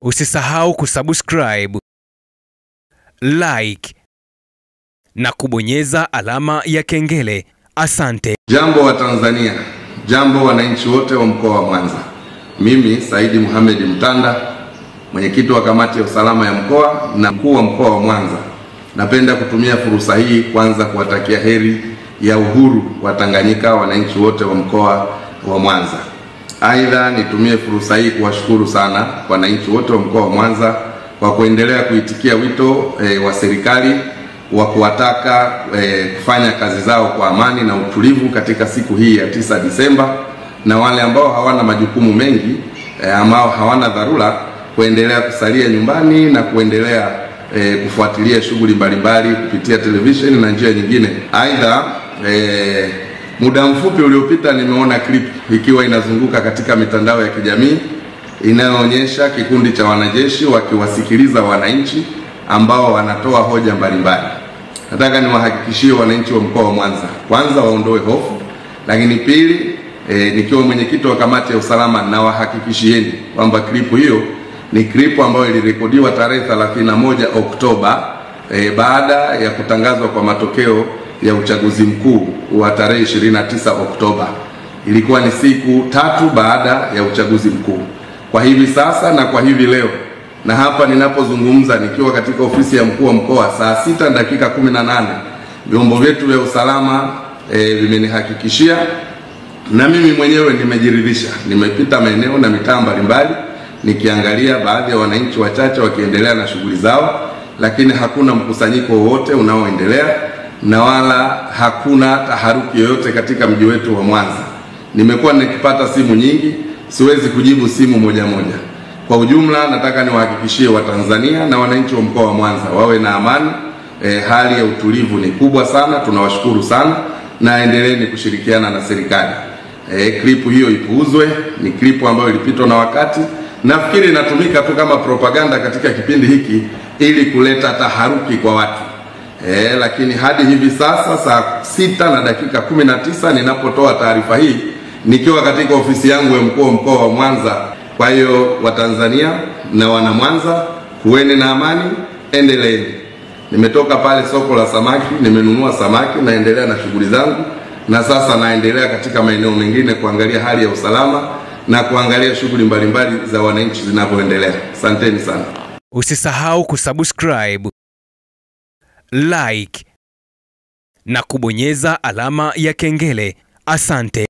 Usisahau kusubscribe, like na kubonyeza alama ya kengele. Asante. Jambo wa Tanzania, jambo wananchi wote wa mkoa wa Mwanza. Mimi Saidi Mohamed Mtanda, mwenyekiti wa kamati ya usalama ya mkoa na mkuu wa mkoa wa Mwanza. Napenda kutumia fursa hii kwanza kuwatakia heri ya uhuru wa Tanganyika wananchi wote wa mkoa wa Mwanza. Aidha, nitumie fursa hii kuwashukuru sana wananchi wote wa mkoa wa Mwanza kwa kuendelea kuitikia wito wa serikali wa kuwataka kufanya kazi zao kwa amani na utulivu katika siku hii ya 9 Disemba, na wale ambao hawana majukumu mengi ambao hawana dharura kuendelea kusalia nyumbani na kuendelea kufuatilia shughuli mbalimbali kupitia televisheni na njia nyingine. Aidha, muda mfupi uliopita nimeona clip ikiwa inazunguka katika mitandao ya kijamii inayoonyesha kikundi cha wanajeshi wakiwasikiliza wananchi ambao wanatoa hoja mbalimbali. Nataka niwahakikishie wananchi wa mkoa wa Mwanza, kwanza waondoe hofu, lakini pili, nikiwa mwenyekiti wa kamati ya usalama na wahakikishieni kwamba clip hiyo ni clip ambayo ilirekodiwa tarehe 31 Oktoba baada ya kutangazwa kwa matokeo ya uchaguzi mkuu wa tarehe 29 Oktoba. Ilikuwa ni siku 3 baada ya uchaguzi mkuu. Kwa hivi sasa na kwa hivi leo na hapa ninapozungumza nikiwa katika ofisi ya mkuu wa mkoa saa 6:18, vyombo vyetu vya usalama vimenihakikishia na mimi mwenyewe nimejiridhisha. Nimepita maeneo na mitaa mbalimbali nikiangalia baadhi ya wananchi wachache wakiendelea na shughuli zao, lakini hakuna mkusanyiko wowote unaoendelea na wala hakuna taharuki yoyote katika mji wetu wa Mwanza. Nimekuwa nikipata simu nyingi, siwezi kujibu simu moja moja. Kwa ujumla, nataka niwahakikishie Watanzania na wananchi wa mkoa wa Mwanza wawe na amani. Hali ya utulivu ni kubwa sana, tunawashukuru sana na endeleeni kushirikiana na serikali. Klipu hiyo ipuuzwe, ni klipu ambayo ilipitwa na wakati. Nafikiri inatumika tu kama propaganda katika kipindi hiki ili kuleta taharuki kwa watu. Lakini hadi hivi sasa saa 6:19 ninapotoa taarifa hii nikiwa katika ofisi yangu ya mkuu wa mkoa wa Mwanza. Kwa hiyo Watanzania na wana Mwanza, kuweni na amani, endeleeni. Nimetoka pale soko la samaki, nimenunua samaki, naendelea na shughuli zangu, na sasa naendelea katika maeneo mengine kuangalia hali ya usalama na kuangalia shughuli mbalimbali za wananchi zinavyoendelea. Asanteni sana. Usisahau kusubscribe, like na kubonyeza alama ya kengele. Asante.